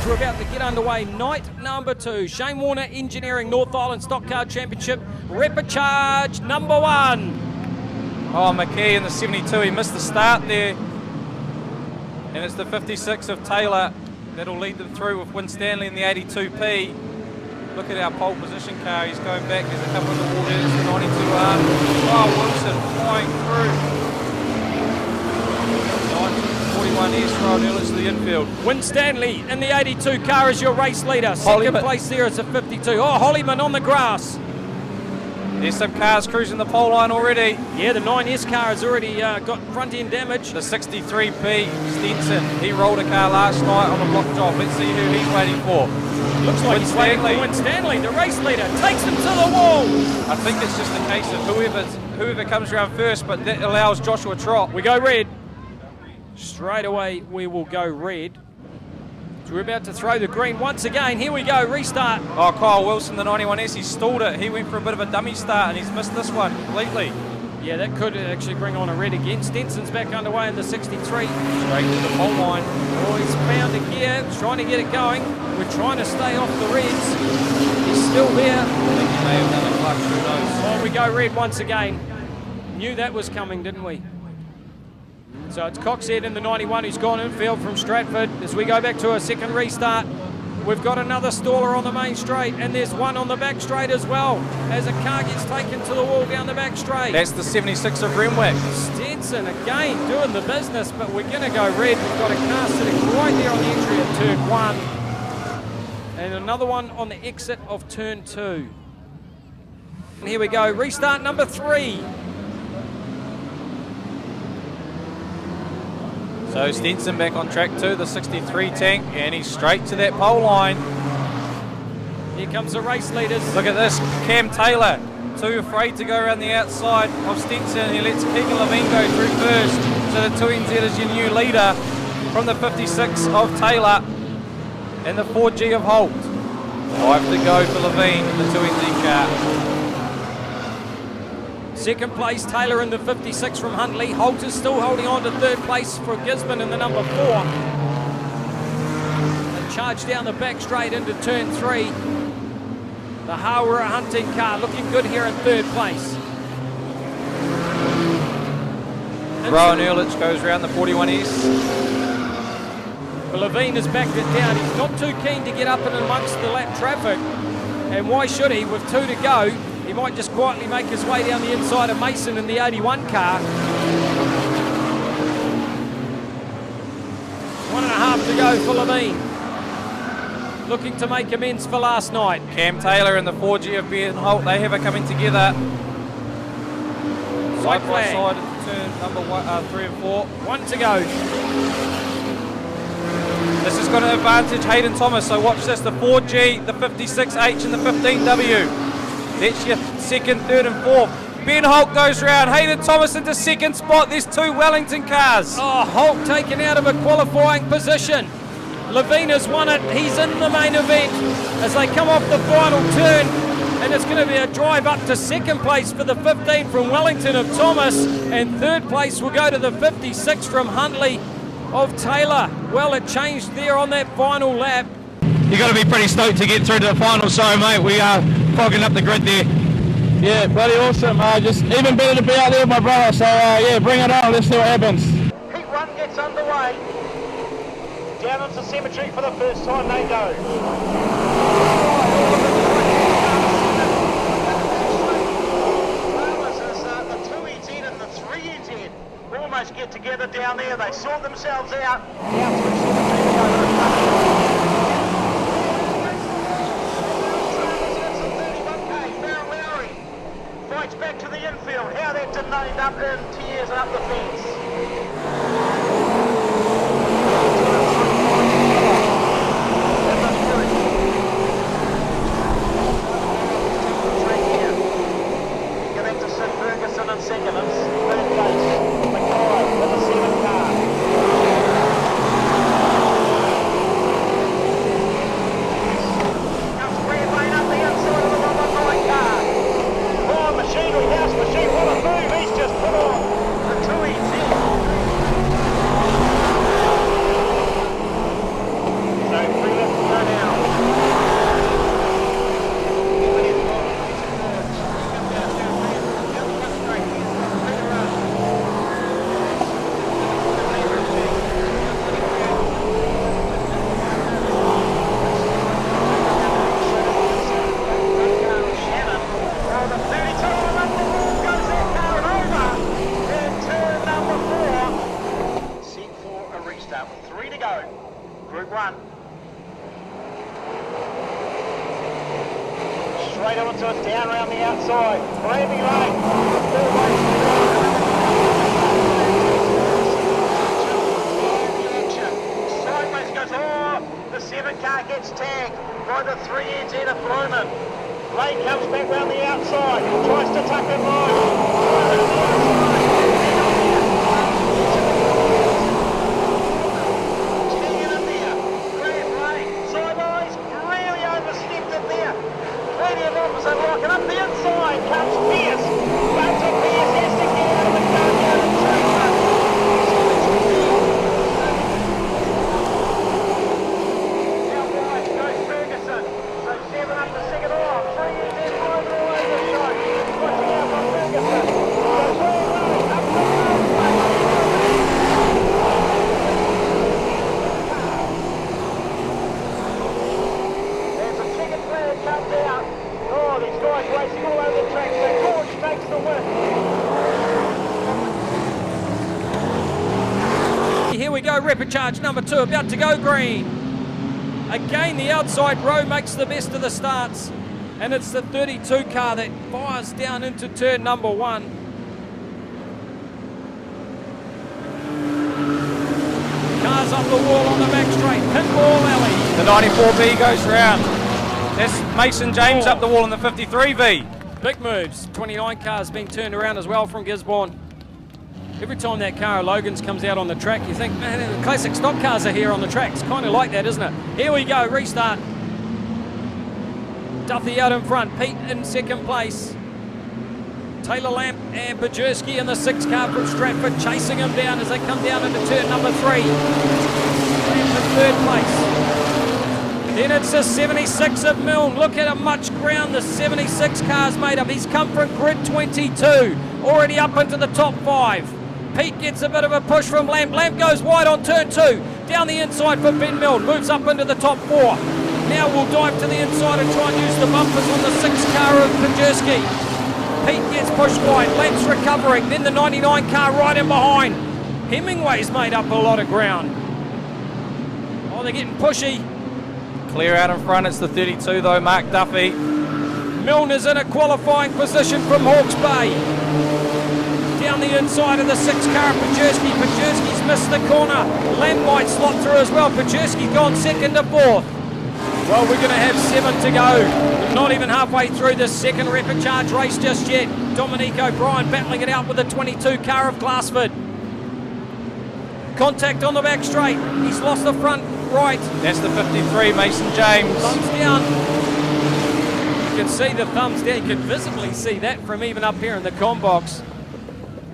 We're about to get underway. Night number 2. Shane Warner Engineering North Island Stock Car Championship. Repecharge number 1. Oh, McKee in the 72. He missed the start there. And it's the 56 of Taylor that'll lead them through with Winstanley in the 82P. Look at our pole position car. He's going back. There's a couple of the wall there. It's the 92R. Oh, Wilson flying through. 41S, Ryan Ellis to the infield. Winstanley in the 82 car is your race leader. Second place there is a 52. Oh, Hollyman on the grass. There's some cars cruising the pole line already. Yeah, the 9S car has already got front end damage. The 63P, Stenson. He rolled a car last night on a block job. Let's see who he's waiting for. Looks like he's waiting for Winstanley, the race leader. Takes him to the wall. I think it's just a case of whoever comes around first, but that allows Joshua Trott. We go red. Straight away we will go red. So we're about to throw the green once again. Here we go, restart. Oh, Kyle Wilson, the 91S, he stalled it. He went for a bit of a dummy start and he's missed this one completely. Yeah, that could actually bring on a red again. Stenson's back underway in the 63. Straight to the pole line. Oh, he's found a gear, trying to get it going. We're trying to stay off the reds. He's still there. I think he may have done a clutch, who knows. Oh, we go red once again. Knew that was coming, didn't we? So it's Coxhead in the 91 who's gone infield from Stratford. As we go back to a second restart, we've got another staller on the main straight, and there's one on the back straight as well, as a car gets taken to the wall down the back straight. That's the 76 of Renwick. Stenson again doing the business, but we're going to go red. We've got a car sitting right there on the entry of turn 1, and another one on the exit of turn 2. And here we go, restart number 3. So Stenson back on track 2, the 63 tank, and he's straight to that pole line. Here comes the race leaders. Look at this, Cam Taylor, too afraid to go around the outside of Stenson. He lets Keegan Levine go through first. So the 2NZ is your new leader from the 56 of Taylor and the 4G of Holt. 5 to go for Levine in the 2NZ car. Second place, Taylor in the 56 from Huntley. Holt is still holding on to third place for Gisborne in the number 4. And charge down the back straight into turn 3. The Hawera Hunting car looking good here in third place. Rowan Ehrlich goes around the 41S. But Levine has backed it down. He's not too keen to get up and amongst the lap traffic. And why should he? With 2 to go. He might just quietly make his way down the inside of Mason in the 81 car. 1.5 to go for Levine. Looking to make amends for last night. Cam Taylor and the 4G of Ben Holt, they have it coming together. Side by side at turn number 3 and 4. 1 to go. This is going to advantage Hayden Thomas, so watch this, the 4G, the 56H and the 15W. That's your second, third and fourth. Ben Holt goes round. Hayden Thomas into second spot. There's 2 Wellington cars. Oh, Holt taken out of a qualifying position. Levine has won it. He's in the main event as they come off the final turn. And it's going to be a drive up to second place for the 15 from Wellington of Thomas. And third place will go to the 56 from Huntley of Taylor. Well, it changed there on that final lap. You've got to be pretty stoked to get through to the final. Sorry, mate, we are fogging up the grid there. Yeah, bloody awesome. Just even better to be out there with my brother. So, yeah, bring it on. Let's see what happens. Heat 1 gets underway. Down onto Cemetery for the first time they go. The 2NZ and the 3NZ almost get together down there. They sort themselves out. Now through Cemetery they go. Back to the infield. How they're denied up in tears up the fence. Get back to Sid Ferguson in second. Third place. McCoy with the 7 car. Comes Brad Lane up the inside of the 119 car. Machinery, House Machine, what a move, he's just put on the 2NZ. straight onto it, down around the outside. Randy Lane. Sideways goes, the 7 car gets tagged by the 3 NZ of Blumen. Lane comes back round the outside, tries to tuck it low. Locking up the inside, comes Pierce. Back to Pierce, has to get out of the car down and Taylor. Now wide goes Ferguson. So 7 up the second off. 3 is in all the way the show. Watching out for Ferguson. Goes all the way up the There's a second player comes out. Oh, these guys racing all over the track, so George takes the win. Here we go, rapid charge number 2, about to go green. Again, the outside row makes the best of the starts, and it's the 32 car that fires down into turn number 1. Cars up the wall on the back straight, pinball alley. The 94B goes round. That's Mason James up the wall in the 53V. Big moves. 29 cars being turned around as well from Gisborne. Every time that car of Logan's comes out on the track, you think, man, the classic stock cars are here on the track. It's kind of like that, isn't it? Here we go, restart. Duffy out in front, Pete in second place. Taylor Lamp and Pajerski in the 6 car from Stratford, chasing him down as they come down into turn number 3. Lamp in third place. Then it's the 76 of Milne. Look at how much ground the 76 car's made up. He's come from grid 22, already up into the top 5. Pete gets a bit of a push from Lamp. Lamp goes wide on turn 2. Down the inside for Ben Milne, moves up into the top 4. Now we'll dive to the inside and try and use the bumpers on the 6 car of Pajerski. Pete gets pushed wide, Lamp's recovering. Then the 99 car right in behind. Hemingway's made up a lot of ground. Oh, they're getting pushy. Clear out in front, it's the 32 though, Mark Duffy. Milne is in a qualifying position from Hawke's Bay. Down the inside of the 6 car, Pajerski. Pajerski's missed the corner. Lamb might slot through as well. Pajerski gone 2nd to 4th. Well, we're going to have 7 to go. We're not even halfway through this second rapid charge race just yet. Dominique O'Brien battling it out with the 22 car of Glassford. Contact on the back straight. He's lost the front right. That's the 53, Mason James. Thumbs down. You can see the thumbs down. You can visibly see that from even up here in the comm box.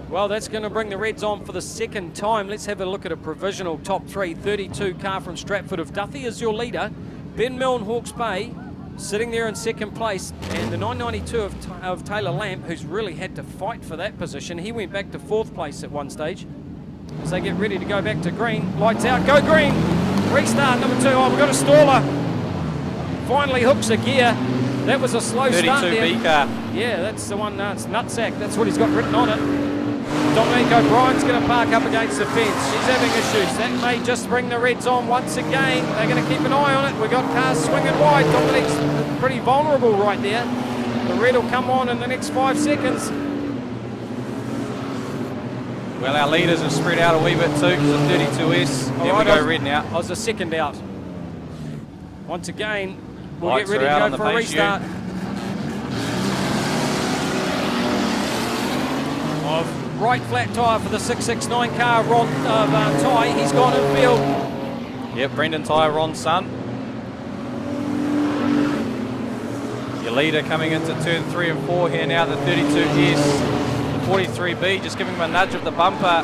Well, that's going to bring the Reds on for the second time. Let's have a look at a provisional top 3. 32 car from Stratford of Duthie is your leader. Ben Milne, Hawke's Bay, sitting there in second place. And the 992 of Taylor Lamp, who's really had to fight for that position. He went back to 4th place at one stage. As they get ready to go back to green. Lights out, go green. Restart number 2. Oh, we've got a staller. Finally hooks a gear. That was a slow start there. 32B car. Yeah, that's the one. It's Nutsack. That's what he's got written on it. Dominique O'Brien's going to park up against the fence. She's having issues. That may just bring the Reds on once again. They're going to keep an eye on it. We've got cars swinging wide. Dominique's pretty vulnerable right there. The red will come on in the next 5 seconds. Well, our leaders have spread out a wee bit too because of 32S. There we go, red now. I was the second out. Once again, we'll Lights get ready are out to on go the for a pace restart. Of right flat tyre for the 669 car, Ron Ty. He's gone in field. Yep, Brendan Ty, Ron's son. Your leader coming into turn 3 and 4 here now, the 32S. 43B, just giving him a nudge of the bumper.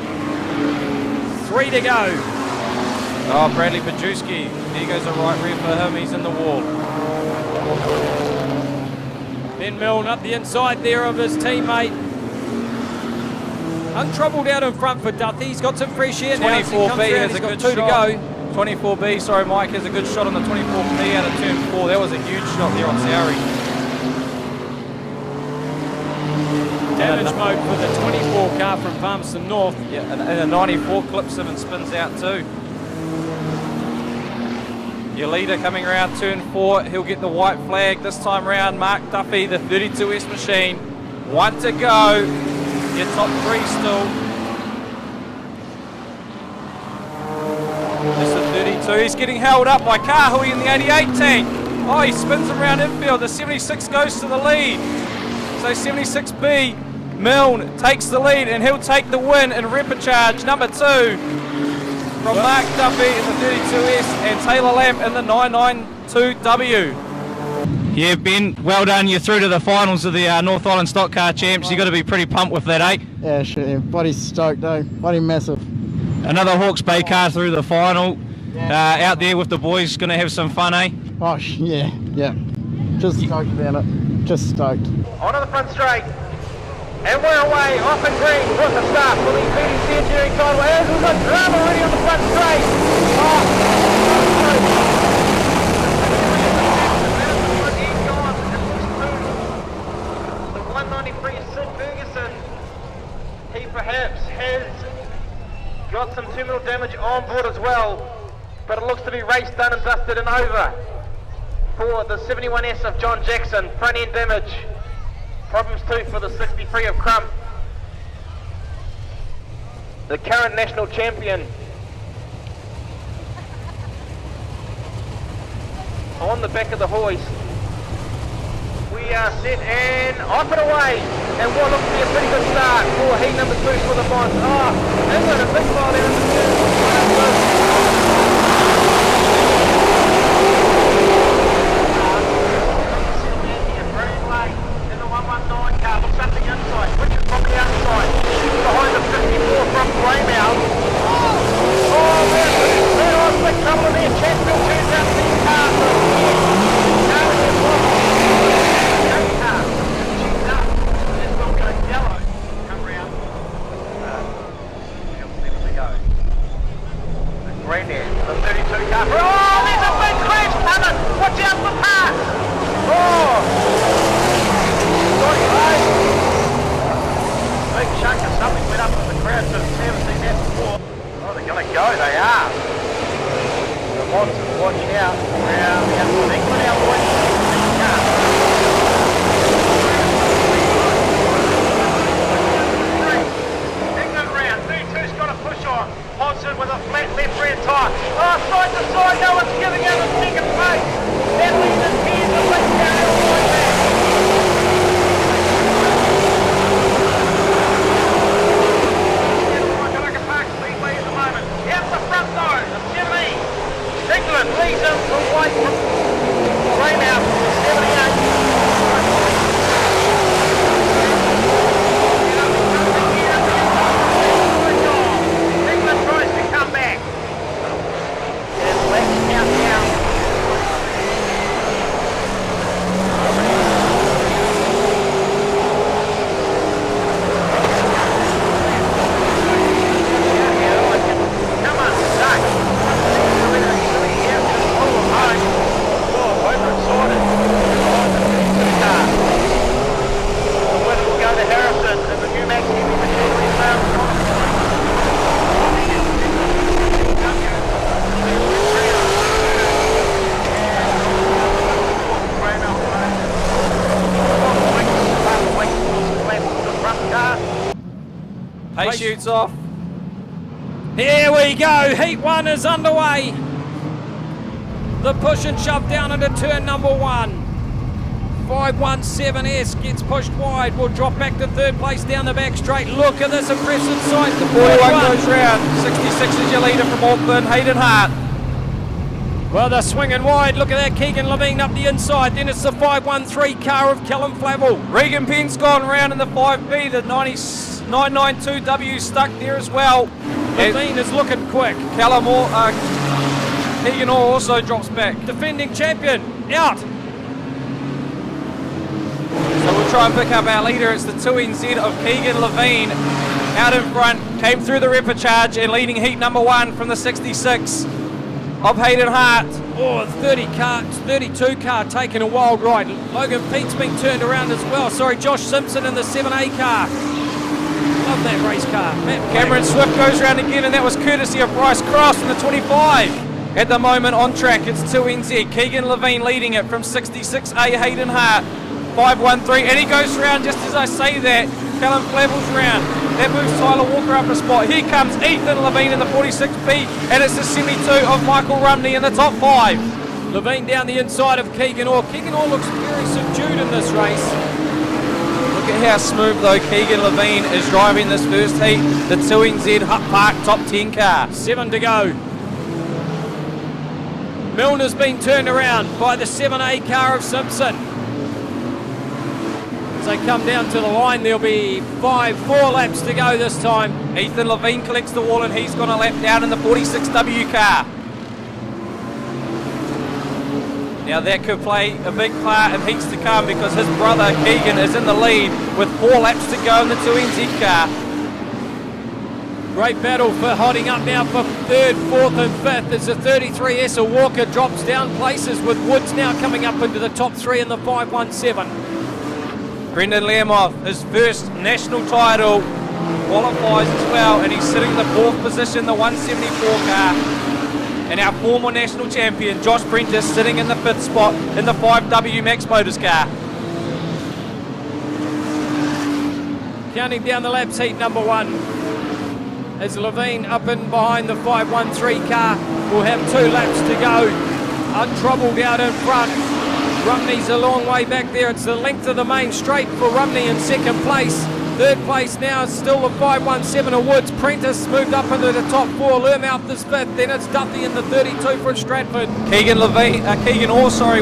3 to go. Oh, Bradley Pajerski. There goes a right rear for him. He's in the wall. Ben Milne up the inside there of his teammate. Untroubled out in front for Duthie. He's got some fresh air now. 24B has a good 2 shot. to go. 24B, sorry Mike, has a good shot on the 24B out of turn 4. That was a huge shot there on Sowry. Damage mode for the 24 car from Palmerston North. Yeah, and a 94 clips him and spins out too. Your leader coming around turn 4, he'll get the white flag this time round. Mark Duffy, the 32S machine. 1 to go. Your top 3 still. It's the 32. He's getting held up by Kahui in the 88 tank. Oh, he spins around infield. The 76 goes to the lead. So 76B, Milne takes the lead, and he'll take the win in repechage number 2 from Mark Duffy in the 32S and Taylor Lamb in the 992W. Yeah, Ben, well done. You're through to the finals of the North Island Stock Car Champs. You've got to be pretty pumped with that, eh? Yeah, sure. Yeah. Bloody stoked, though. Bloody massive. Another Hawke's Bay car through the final. Out there with the boys, going to have some fun, eh? Oh, yeah. Just stoked about it. Just stoked. Onto the front straight. And we're away, off and green, with the start for the BDC engineering title. As we've got drama already on the front straight. The 193 Sid Ferguson. He perhaps has got some terminal damage on board as well. But it looks to be race done and dusted and over for the 71S of John Jackson. Front end damage. Problems too for the 63 of Crump. The current national champion. On the back of the hoist. We are set and off and away. And what looks to be a pretty good start for heat number 2 for the Bonds. Oh, England, a big file there in the turn. Looks up the inside, switches from the outside, behind the 54 from Greymouth. Oh, man, on big trouble there. Chatsville turns out the car. Now it's young car. She's up. There's will go yellow. Come round. He'll see where they go. The green there, the 32 car. Oh, there's a big crash coming. Watch out for pass. Oh. Big chunk of something went up with the crowd, so it's never seen that before. Oh, they're going to go, they are. The Watsons watching out. Around the outside. England out the way. England round. 32's got a push on. Watson with a flat left rear tyre. Oh, side to side, no one's giving out a second place. That leads the tears of the down all the way back. Speedway at the moment. Out the front though, the 70. England leads them from White from Greymouth to the 78. England tries to come back. And let's count down. Pace shoots off. Here we go, heat 1 is underway. The push and shove down into turn number 1. 517S gets pushed wide, will drop back to 3rd place down the back straight. Look at this impressive sight. The 41 goes round. 66 is your leader from Auckland, Hayden Hart. Well, they're swinging wide. Look at that, Keegan Levine up the inside. Then it's the 513 car of Callum Flavel. Regan Penn's gone round in the 5B. The 992W stuck there as well. Levine is looking quick. Callum Keegan Orr also drops back. Defending champion, out. So we'll try and pick up our leader. It's the 2NZ of Keegan Levine out in front. Came through the repechage and leading heat number 1 from the 66 of Hayden Hart. Oh, 32 car taking a wild ride. Logan Pete's been turned around as well. Sorry, Josh Simpson in the 7A car. Love that race car. Cameron Swift goes round again, and that was courtesy of Bryce Cross in the 25. At the moment on track, it's 2NZ. Keegan Levine leading it from 66A Hayden Hart. 513, and he goes round just as I say that. Callum Flavel's round. That moves Tyler Walker up a spot. Here comes Ethan Levine in the 46B, and it's the semi-2 of Michael Rumney in the top 5. Levine down the inside of Keegan Orr. Keegan Orr looks very subdued in this race. Look at how smooth though Keegan Levine is driving this first heat. The 2NZ Hutt Park top 10 car. 7 to go. Milner's been turned around by the 7A car of Simpson. As they come down to the line, there'll be 4 laps to go this time. Ethan Levine collects the wall and he's gone a lap down in the 46W car. Now that could play a big part in heats to come because his brother Keegan is in the lead with 4 laps to go in the 2NZ car. Great battle for holding up now for 3rd, 4th and 5th as the 33S of Walker drops down places with Woods now coming up into the top 3 in the 517. Brendan Learmoth, his first national title, qualifies as well, and he's sitting in the 4th position, the 174 car. And our former national champion, Josh Prentice, sitting in the 5th spot in the 5W Max Motors car. Counting down the laps, heat number 1. As Levine up and behind the 513 car, will have 2 laps to go. Untroubled out in front. Rumney's a long way back there. It's the length of the main straight for Rumney in 2nd place. 3rd place now is still the 517 of Woods. Prentice moved up into the top 4. Learmouth is 5th. Then it's Duffy in the 32 for Stratford. Keegan Orr,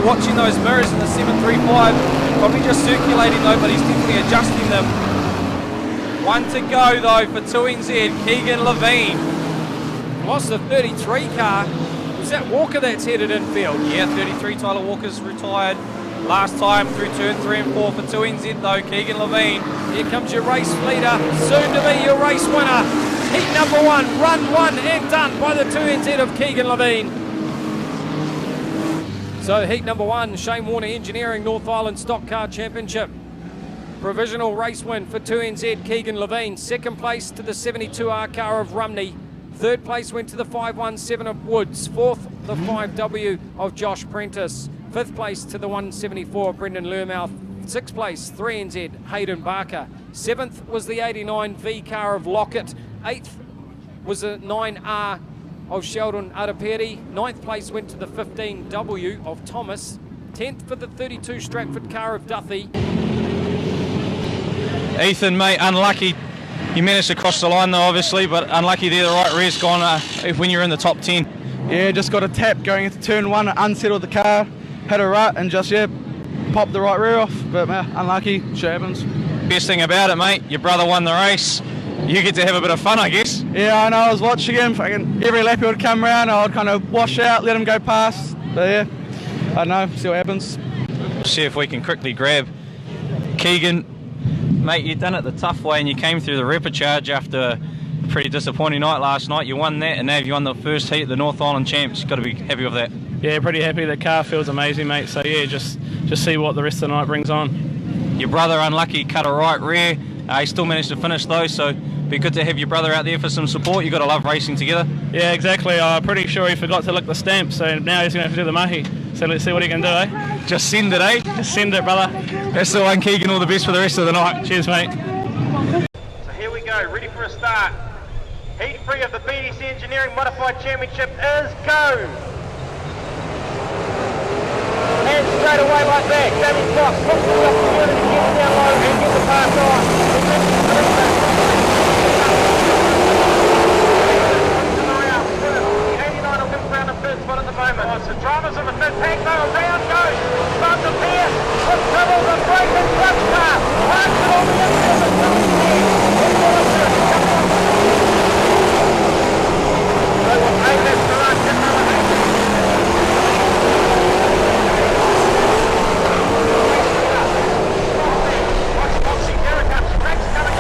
watching those mirrors in the 735. Probably just circulating though, but he's definitely adjusting them. 1 to go though for 2NZ. Keegan Levine. Lost the 33 car. Is that Walker that's headed infield? Yeah, 33 Tyler Walker's retired. Last time through turn 3 and 4 for 2NZ though, Keegan Levine. Here comes your race leader, soon to be your race winner. Heat number 1, run 1 and done by the 2NZ of Keegan Levine. So heat number 1, Shane Warner Engineering North Island Stock Car Championship. Provisional race win for 2NZ Keegan Levine. 2nd place to the 72R car of Rumney. 3rd place went to the 517 of Woods. 4th, the 5W of Josh Prentice. 5th place to the 174 of Brendan Learmouth. 6th place, 3NZ Hayden Barker. 7th was the 89V car of Lockett. 8th was the 9R of Sheldon Adaperi. 9th place went to the 15W of Thomas. 10th for the 32 Stratford car of Duthie. Ethan, mate, unlucky. You managed to cross the line though, obviously, but unlucky there. The right rear's gone when you're in the top 10. Yeah, just got a tap going into turn 1, unsettled the car, had a rut and just, popped the right rear off. But unlucky, shit happens. Best thing about it, mate, your brother won the race. You get to have a bit of fun, I guess. Yeah, I know, I was watching him. Fucking every lap he would come around, I would kind of wash out, let him go past. But yeah, I don't know, see what happens. See if we can quickly grab Keegan. Mate, you done it the tough way and you came through the repechage after a pretty disappointing night last night. You won that and now you won the first heat at the North Island Champs. You've got to be happy with that. Yeah, pretty happy. The car feels amazing, mate. So yeah, just see what the rest of the night brings on. Your brother, unlucky, cut a right rear. He still managed to finish though, so be good to have your brother out there for some support. You've got to love racing together. Yeah, exactly. I'm pretty sure he forgot to lick the stamp, so now he's going to have to do the mahi. So let's see what he can do, eh? Just send it, eh? Just send it, brother. That's the one, Keegan. All the best for the rest of the night. Cheers, mate. So here we go, ready for a start. Heat 3 of the BDC Engineering Modified Championship is go! And straight away like that, Sammy Fox looks for the opportunity to get down low and get the pass on. The 89 will come around the first spot at the moment. Oh, it's the dramas of the fifth tank though, around goes. Starts to pair, with trouble, the brake and clutch car. Parks it on the inside of the 7 they will take this to run, get number 8. Watch Foxy, here it comes, Rex coming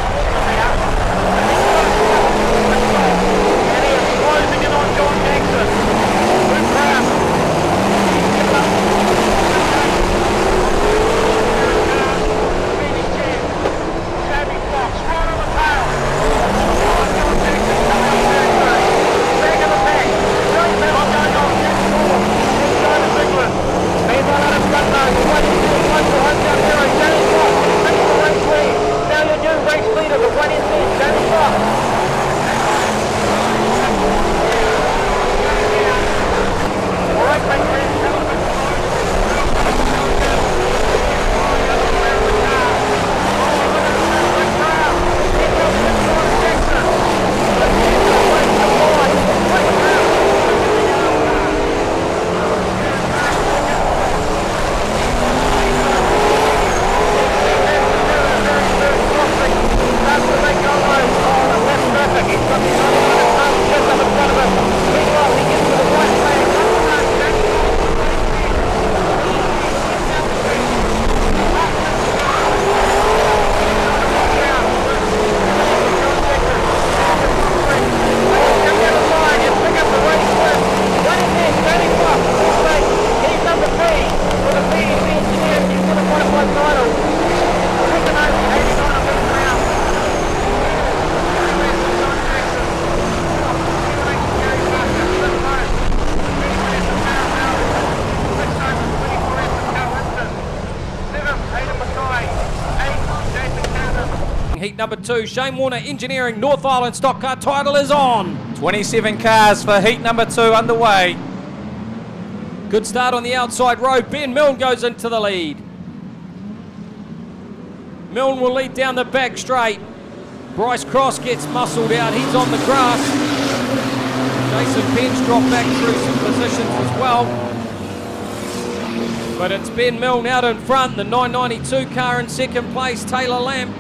number 2. Shane Warner Engineering North Island stock car title is on. 27 cars for heat number 2 underway. Good start on the outside road. Ben Milne goes into the lead. Milne will lead down the back straight. Bryce Cross gets muscled out. He's on the grass. Jason Pence dropped back through some positions as well. But it's Ben Milne out in front. The 992 car in second place. Taylor Lamb.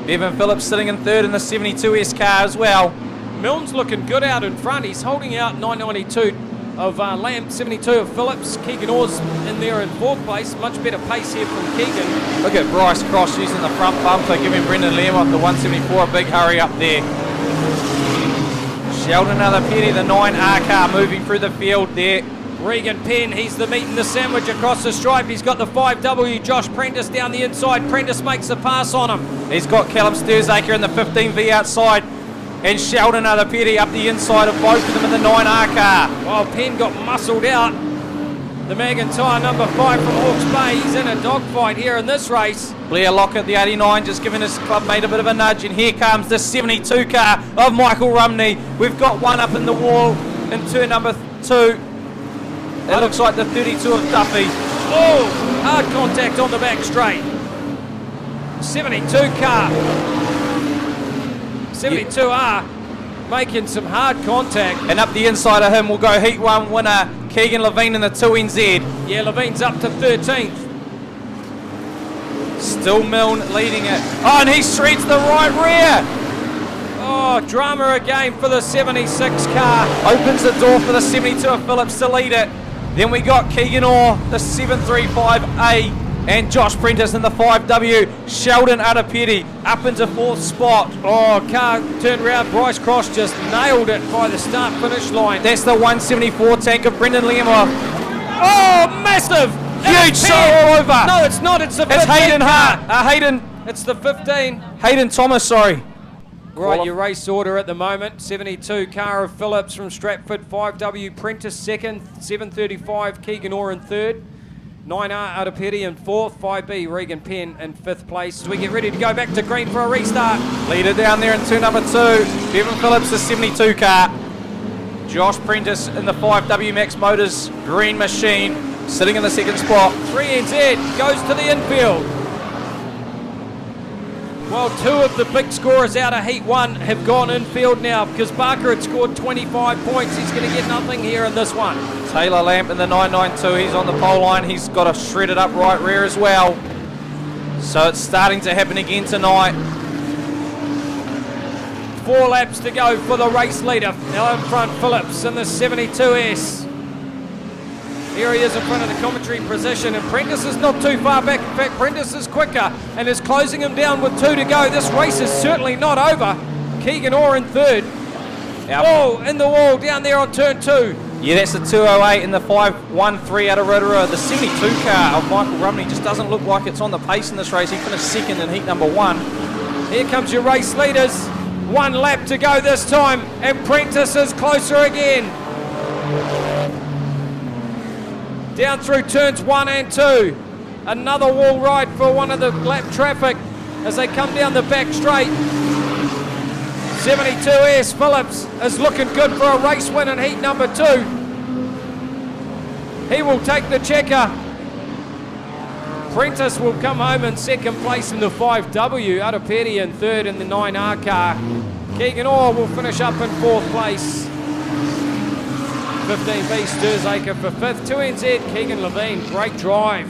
Bevan Phillips sitting in third in the 72S car as well. Milne's looking good out in front. He's holding out 992 of Lamb, 72 of Phillips. Keegan Orr's in there in fourth place. Much better pace here from Keegan. Look at Bryce Cross using the front bumper, giving Brendan Lamb off the 174 a big hurry up there. Sheldon Alapeti, the 9R car, moving through the field there. Regan Penn, he's the meat and the sandwich across the stripe. He's got the 5W. Josh Prentice down the inside. Prentice makes the pass on him. He's got Callum Sturzaker in the 15V outside. And Sheldon Alapeti up the inside of both of them in the 9R car. Well, Penn got muscled out. The McIntyre number 5 from Hawke's Bay. He's in a dogfight here in this race. Blair Lockett, the 89, just giving his clubmate a bit of a nudge. And here comes the 72 car of Michael Rumney. We've got one up in the wall in turn number 2. It looks like the 32 of Duffy. Oh, hard contact on the back straight. 72 car. 72R making some hard contact. And up the inside of him will go Heat 1 winner Keegan Levine in the 2NZ. Yeah, Levine's up to 13th. Still Milne leading it. Oh, and he shreds the right rear. Oh, drama again for the 76 car. Opens the door for the 72 of Phillips to lead it. Then we got Keegan Orr, the 735A, and Josh Prentice in the 5W. Sheldon Alapeti up into fourth spot. Oh, car turned round. Bryce Cross just nailed it by the start-finish line. That's the 174 tank of Brendan Lemoff. Oh, massive! Huge show all over. No, it's not. It's the 15 It's Hayden car. Hart. It's the 15. Hayden Thomas, sorry. Right, your race order at the moment. 72 car of Phillips from Stratford. 5W Prentice second. 735 Keegan Orr in third. 9R Alapeti in fourth. 5B Regan Penn in fifth place. As we get ready to go back to green for a restart. Leader down there in turn number 2. Bevan Phillips, the 72 car. Josh Prentice in the 5W Max Motors green machine, sitting in the second spot. 3NZ goes to the infield. Well, 2 of the big scorers out of Heat 1 have gone infield now because Barker had scored 25 points. He's going to get nothing here in this one. Taylor Lamp in the 992. He's on the pole line. He's got a shredded up right rear as well. So it's starting to happen again tonight. 4 laps to go for the race leader. Now in front, Phillips in the 72S. Here he is in front of the commentary position, and Prentice is not too far back. In fact, Prentice is quicker and is closing him down with 2 to go. This race is certainly not over. Keegan Orr in third. Yep. Oh, in the wall down there on turn 2. Yeah, that's the 208 and the 513 out of Rotorua. The 72 car of Michael Rumney just doesn't look like it's on the pace in this race. He finished second in heat number 1. Here comes your race leaders. 1 lap to go this time, and Prentice is closer again. Down through turns 1 and 2. Another wall ride for one of the lap traffic as they come down the back straight. 72S Phillips is looking good for a race win in heat number 2. He will take the checker. Prentice will come home in second place in the 5W. Alapeti in third in the 9R car. Keegan Orr will finish up in fourth place. 15B Sturzaker for fifth. 2NZ Keegan Levine, great drive.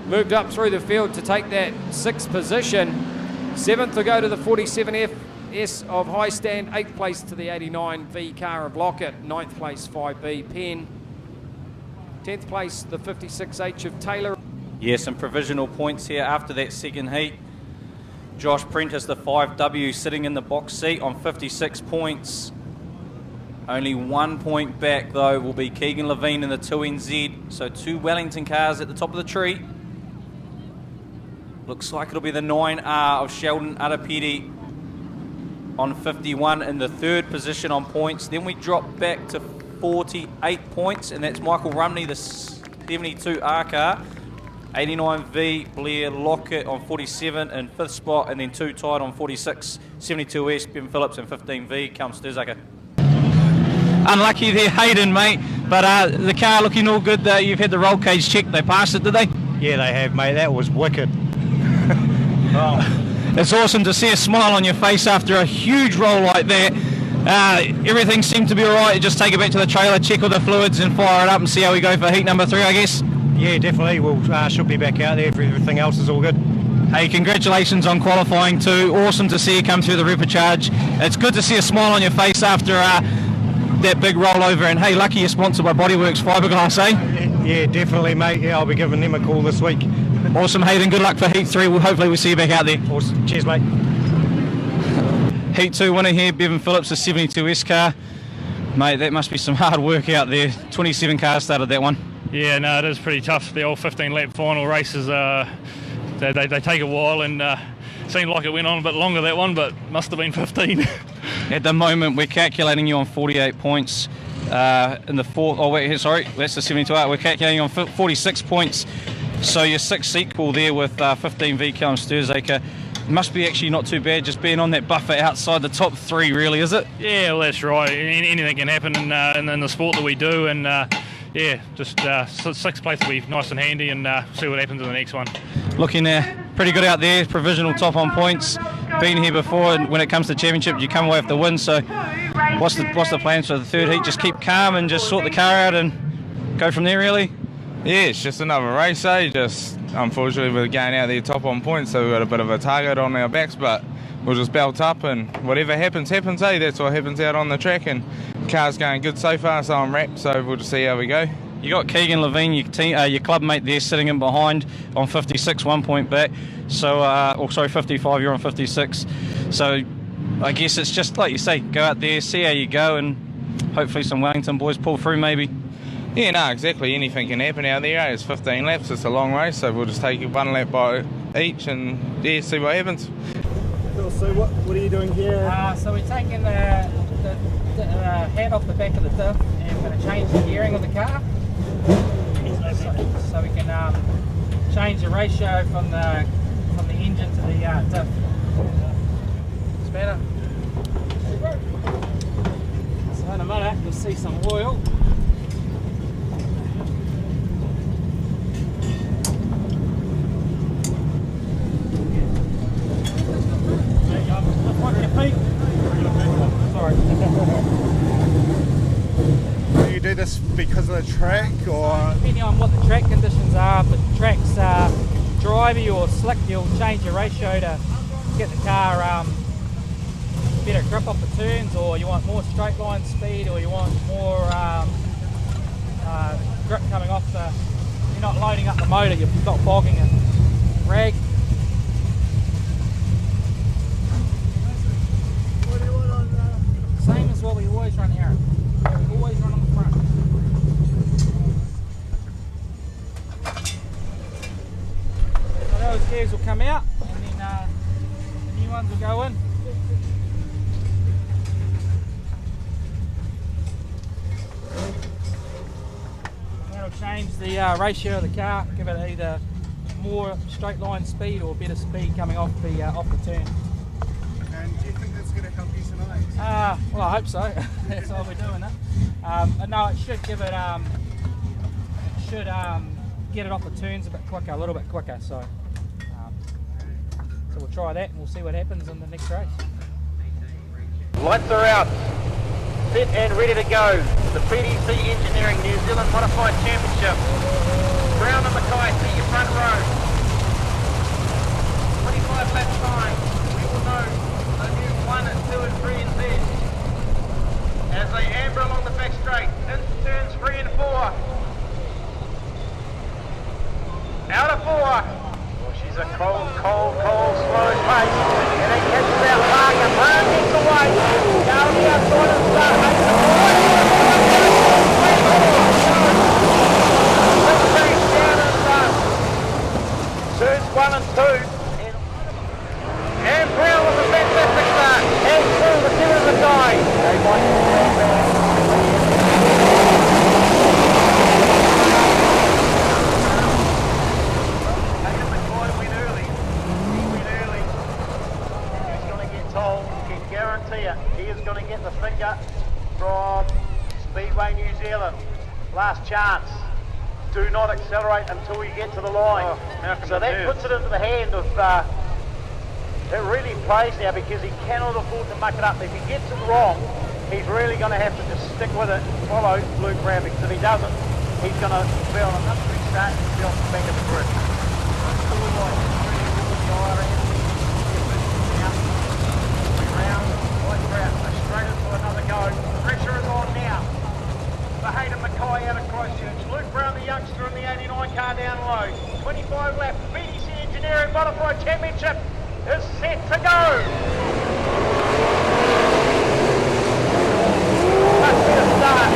Moved up through the field to take that 6th position. 7th to go to the 47FS of High Stand. 8th place to the 89V car of Lockett. 9th place 5B Penn. 10th place the 56H of Taylor. Yeah, some provisional points here after that second heat. Josh Prentice, the 5W, sitting in the box seat on 56 points. Only 1 point back, though, will be Keegan Levine in the 2NZ. So 2 Wellington cars at the top of the tree. Looks like it'll be the 9R of Sheldon Alapeti on 51 in the 3rd position on points. Then we drop back to 48 points, and that's Michael Rumney, the 72R car. 89V, Blair Lockett on 47 in 5th spot, and then 2 tied on 46, 72S, Ben Phillips, and 15V comes Sturzaker. Unlucky there, Hayden, mate, but the car looking all good. You've had the roll cage checked. They passed it, did they? Yeah, they have, mate. That was wicked. It's awesome to see a smile on your face after a huge roll like that. Everything seemed to be all right. You just take it back to the trailer, check all the fluids and fire it up and see how we go for heat number 3, I guess. Yeah, definitely. We'll should be back out there if everything else is all good. Hey, congratulations on qualifying too. Awesome to see you come through the repecharge. It's good to see a smile on your face after that big rollover. And hey, lucky you're sponsored by Bodyworks Fiberglass, eh? Yeah, definitely, mate. Yeah, I'll be giving them a call this week. Awesome, Hayden. Good luck for Heat 3. Hopefully we'll see you back out there. Awesome. Cheers, mate. Heat 2 winner here, Bevan Phillips, a 72S car. Mate, that must be some hard work out there. 27 cars started that one. Yeah, no, it is pretty tough. The old 15-lap final races, they take a while, and seemed like it went on a bit longer, that one, but must have been 15. At the moment, we're calculating you on 48 points in the fourth. Oh, wait, sorry, that's the 72. We're calculating on 46 points. So your 6th equal there with 15V Callum Sturzaker. Must be actually not too bad, just being on that buffer outside the top 3, really, is it? Yeah, well, that's right. Anything can happen in the sport that we do, and yeah, just 6th place will be nice and handy, and see what happens in the next one. Looking pretty good out there, provisional top on points. Been here before, and when it comes to championship, you come away with the win. So, what's the plans for the 3rd heat? Just keep calm and just sort the car out and go from there, really. Yeah, it's just another race, eh? Just unfortunately we're going out there top on points, so we've got a bit of a target on our backs, but we'll just belt up and whatever happens, happens, eh? That's what happens out on the track, and the car's going good so far, so I'm wrapped, so we'll just see how we go. You got Keegan Levine, your club mate there, sitting in behind on 56, 1 point back. So, 55, you're on 56. So, I guess it's just like you say, go out there, see how you go, and hopefully some Wellington boys pull through maybe. Yeah, no, exactly. Anything can happen out there. It's 15 laps. It's a long race, so we'll just take it 1 lap by each and yeah, see what happens. So what are you doing here? So we're taking the head off the back of the diff, and we're going to change the gearing of the car. So we can change the ratio from the engine to the diff. It's better. So in a minute you'll see some oil. Sorry. Do you do this because of the track, or? Depending on what the track conditions are, if the track's drivey or slick, you'll change your ratio to get the car better grip off the turns, or you want more straight line speed, or you want more grip coming off you're not loading up the motor, you're not bogging it. Rag. Same as what we always run here. We always run on the front. So those gears will come out, and then the new ones will go in. That'll change the ratio of the car, give it either more straight line speed or better speed coming off the turn. And do you think that's going to help you tonight? Well, I hope so. That's why we're doing it. But no, it should give it. Get it off the turns a bit quicker, a little bit quicker. So we'll try that, and we'll see what happens in the next race. Lights are out. Set and ready to go. The PDC Engineering New Zealand Modified Championship. Brown and Mackay, see your front row. 25 lap time. We will know the new 1, 2 and 3 and Z. As they amber along the back straight, into turns 3 and 4. Out of 4. Well, she's a cold, slow pace. And it catches out Parker. Brown gets away. Down the outside and start makes the point. Turns 1 and 2. And Brown with a fantastic start. And through the centre of the die. passenger from Speedway New Zealand. Last chance. Do not accelerate until you get to the line. So that puts it into the hand of, it really plays now because he cannot afford to muck it up. If he gets it wrong, he's really going to have to just stick with it, follow Luke Brown, because if he doesn't, he's going to be on another restart and be on the back of the grid. Straight into another go. Pressure is on now. For Hayden Mackay out of Christchurch. Luke Brown, the youngster in the 89 car down low. 25 lap BDC Engineering Butterfly Championship is set to go. Must be a start.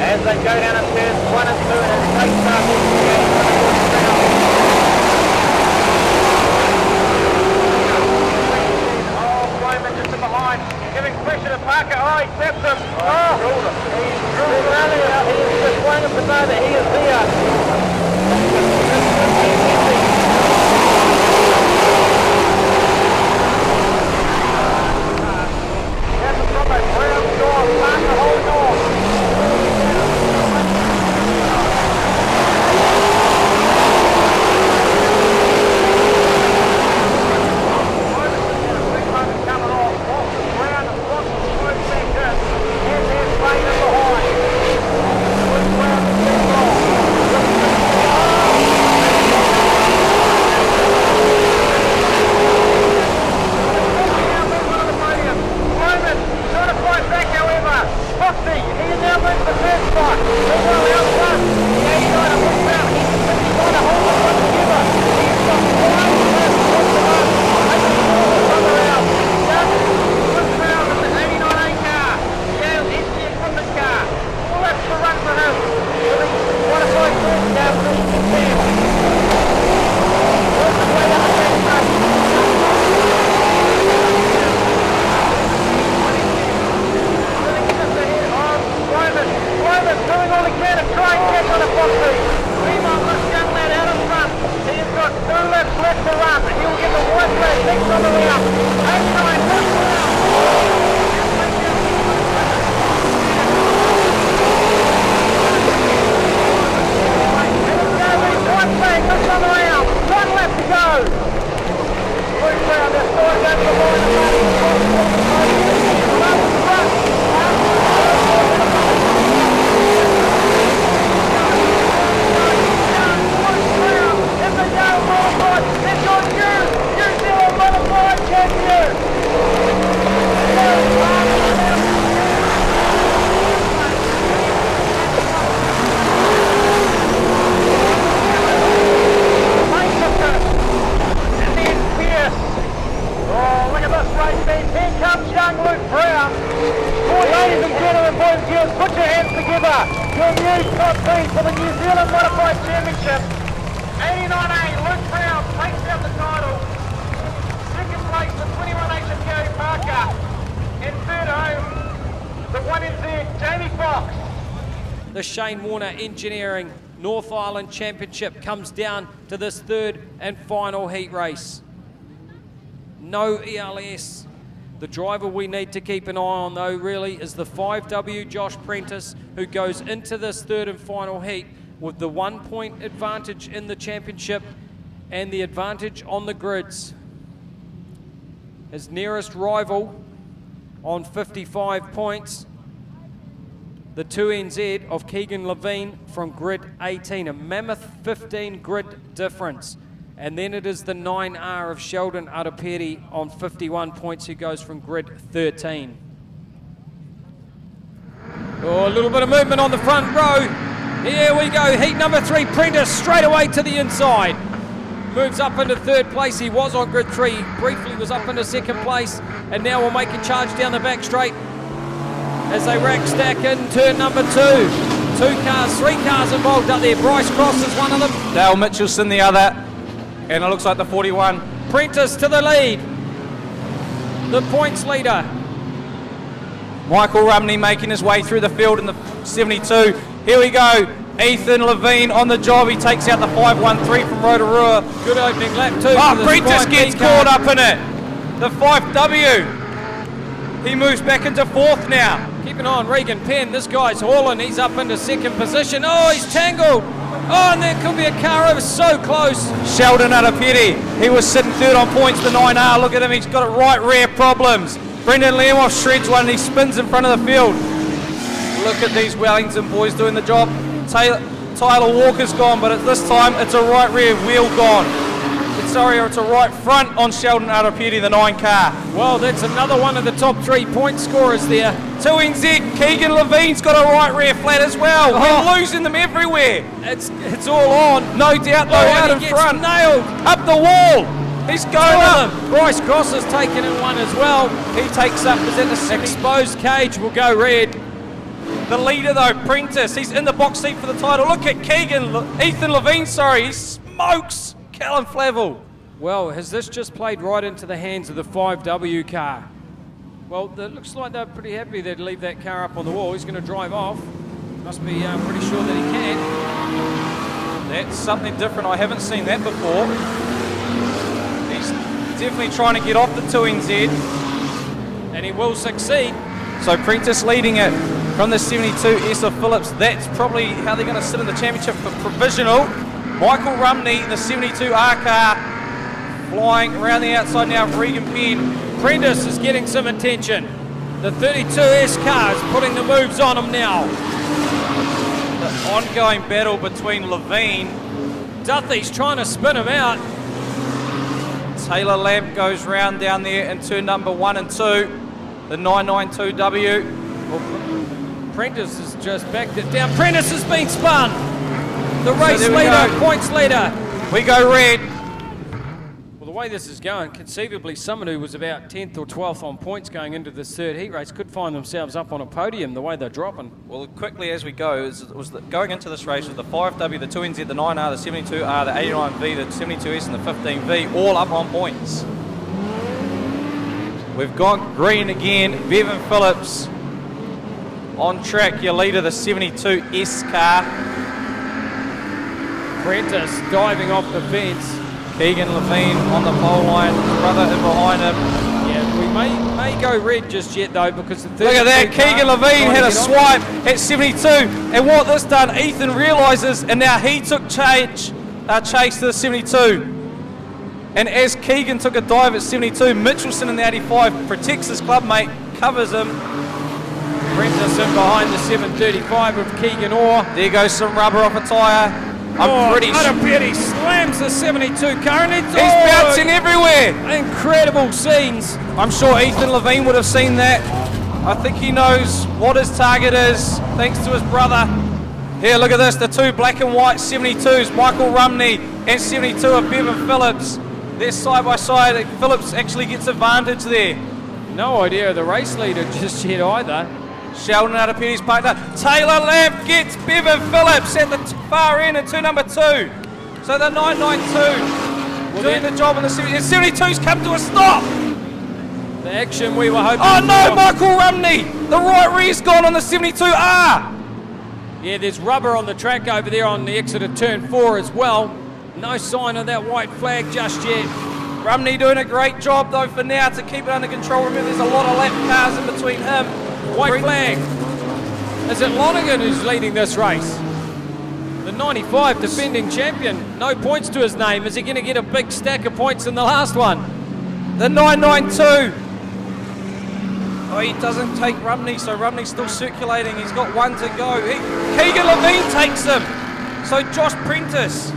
As they go down at turns 1 and 2 and as they start Bowman just in behind, giving pressure to Parker. Oh, he taps him. He's drilled around here. He is just wanting him to know that he is there. That's a proper ground door, Parker holding on. go. Luke Brown, they're starting down the put your hands together. Your new top three for the New Zealand Modified Championship. 89A, Luke Brown takes out the title. Second place, the 21H of Gary Parker. And third home, the 1NZ, Jamie Fox. The Shane Warner Engineering North Island Championship comes down to this third and final heat race. No ELS. The driver we need to keep an eye on, though, really, is the 5W Josh Prentice, who goes into this third and final heat with the 1 point advantage in the championship and the advantage on the grids. His nearest rival on 55 points, the 2NZ of Keegan Levine from grid 18, a mammoth 15 grid difference. And then it is the 9R of Sheldon Araperi on 51 points, who goes from grid 13. Oh, a little bit of movement on the front row. Here we go, heat number 3, Prentice straight away to the inside. Moves up into third place. He was on grid 3, briefly was up into second place, and now we're making charge down the back straight as they rack stack in turn number 2. 2 cars, 3 cars involved up there. Bryce Cross is one of them. Dale Mitchelson the other. And it looks like the 41. Prentice to the lead. The points leader. Michael Rumney making his way through the field in the 72. Here we go. Ethan Levine on the job. He takes out the 513 from Rotorua. Good opening lap too. Oh, Prentice gets caught up in it. The 5W. He moves back into fourth now. Keep an eye on Regan Penn. This guy's hauling. He's up into second position. Oh, he's tangled. Oh, and there could be a car over, so close. Sheldon Araperi, he was sitting third on points, the 9R. Look at him, he's got right rear problems. Brendan Lemoff shreds one and he spins in front of the field. Look at these Wellington boys doing the job. Tyler Walker's gone, but at this time it's a right rear wheel gone. It's a right front on Sheldon Araperi, the 9 car. Well, that's another one of the top 3 point scorers there. 2NZ, Keegan Levine's got a right rear flat as well. We're losing them everywhere. It's all on. No doubt though, out in front. Nailed. Up the wall. He's going up. Bryce Cross has taken in one as well. He takes up, is that the exposed cage will go red. The leader though, Prentice, he's in the box seat for the title. Look at Ethan Levine, he smokes Callum Flavel. Well, has this just played right into the hands of the 5W car? Well, it looks like they're pretty happy they'd leave that car up on the wall. He's going to drive off. Must be pretty sure that he can. That's something different. I haven't seen that before. He's definitely trying to get off the 2NZ. And he will succeed. So Prentice leading it from the 72 Esa Phillips. That's probably how they're going to sit in the championship for provisional. Michael Rumney, the 72R car, flying around the outside now of Regan Penn. Prentice is getting some attention. The 32S car is putting the moves on him now. The ongoing battle between Levine. Duthie's trying to spin him out. Taylor Lamb goes round down there in turn number 1 and 2. The 992W. Well, Prentice has just backed it down. Prentice has been spun. The race leader, points leader. We go red. Well, the way this is going, conceivably someone who was about 10th or 12th on points going into this third heat race could find themselves up on a podium the way they're dropping. Well, quickly as we go, going into this race with the 5W, the 2NZ, the 9R, the 72R, the 89V, the 72S and the 15V, all up on points. We've got green again. Bevan Phillips on track, your leader, the 72S car. Prentice diving off the fence. Keegan Levine on the pole line, brother in behind him. Yeah, we may go red just yet though, because the look at that, Keegan Levine had a swipe at 72, and what this done, Ethan realises, and now he took chase to the 72. And as Keegan took a dive at 72, Mitchelson in the 85 protects his clubmate, covers him. Prentice in behind the 735 of Keegan Orr. There goes some rubber off a tyre. I'm pretty sure. He slams the 72 car and He's bouncing everywhere. Incredible scenes. I'm sure Ethan Levine would have seen that. I think he knows what his target is, thanks to his brother. Here, look at this, the two black and white 72s, Michael Rumney and 72 of Bevan Phillips. They're side by side. Phillips actually gets advantage there. No idea of the race leader just yet either. Sheldon out of Petty's partner. Taylor Lamp gets Bevan Phillips at the far end in turn number 2. So the 992 doing the job on the 72's come to a stop. The action we were hoping Oh no, for. Michael Rumney! The right rear's gone on the 72R! Yeah, there's rubber on the track over there on the exit of turn 4 as well. No sign of that white flag just yet. Rumney doing a great job though for now to keep it under control. Remember, there's a lot of lap cars in between him. White flag. Is it Lonergan who's leading this race? The 95 defending champion. No points to his name. Is he going to get a big stack of points in the last one? The 992. Oh, he doesn't take Rumney, so Rumney's still circulating. He's got one to go. Keegan Levine takes him. So Josh Prentice.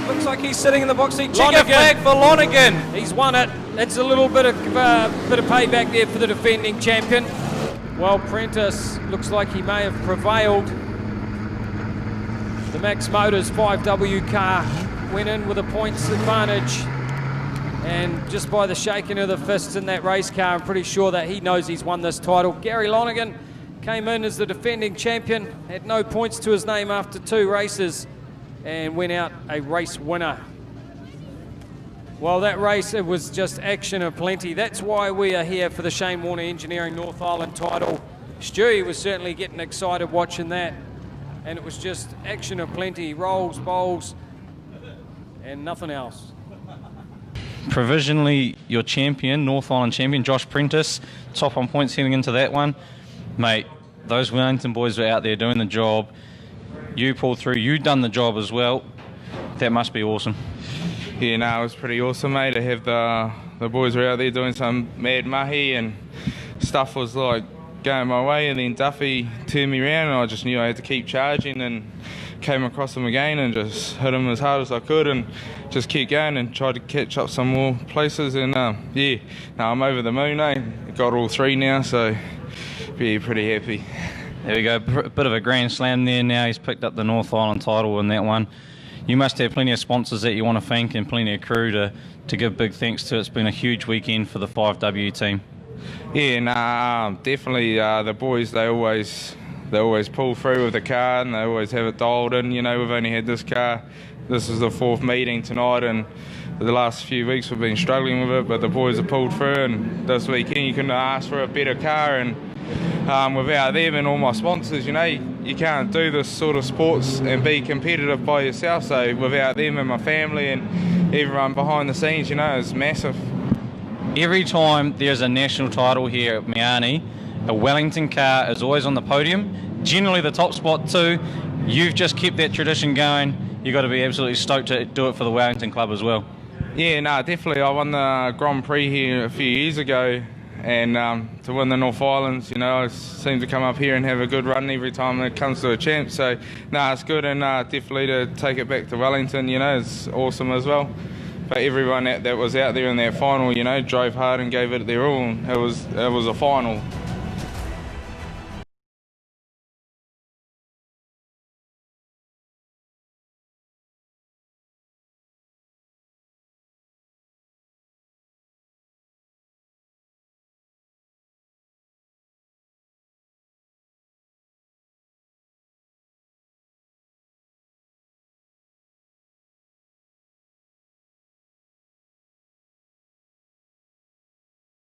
Looks like he's sitting in the box seat. Check a flag for Lonergan. He's won it. It's a little bit of payback there for the defending champion. Well, Prentice looks like he may have prevailed. The Max Motors 5W car went in with a points advantage. And just by the shaking of the fists in that race car, I'm pretty sure that he knows he's won this title. Gary Lonergan came in as the defending champion, had no points to his name after 2 races, and went out a race winner. Well, that race, it was just action aplenty. That's why we are here for the Shane Warner Engineering North Island title. Stewie was certainly getting excited watching that, and it was just action aplenty, rolls, bowls, and nothing else. Provisionally, your champion, North Island champion, Josh Prentice, top on points heading into that one. Mate, those Wellington boys were out there doing the job. You pulled through, you done the job as well. That must be awesome. Yeah, no, it was pretty awesome, mate. To have the boys were out there doing some mad mahi and stuff was like going my way, and then Duffy turned me around and I just knew I had to keep charging, and came across him again and just hit him as hard as I could and just kept going and tried to catch up some more places, and yeah, no, I'm over the moon, eh? Got all 3 now, so be pretty happy. There we go, a bit of a grand slam there now. He's picked up the North Island title in that one. You must have plenty of sponsors that you want to thank and plenty of crew to give big thanks to. It's been a huge weekend for the 5W team. Yeah, nah, definitely the boys, they always pull through with the car and they always have it dialed in. You know, we've only had this car, this is the 4th meeting tonight, and the last few weeks we've been struggling with it, but the boys have pulled through, and this weekend you couldn't ask for a better car, and without them and all my sponsors, you know, you can't do this sort of sports and be competitive by yourself. So without them and my family and everyone behind the scenes, you know, it's massive. Every time there's a national title here at Miani, a Wellington car is always on the podium, generally the top spot too. You've just kept that tradition going. You've got to be absolutely stoked to do it for the Wellington club as well. Yeah, no, definitely. I won the Grand Prix here a few years ago, and to win the North Islands, you know, I seem to come up here and have a good run every time it comes to a champ. So, no, it's good, and definitely to take it back to Wellington, you know, it's awesome as well. But everyone that was out there in that final, you know, drove hard and gave it their all. It was a final.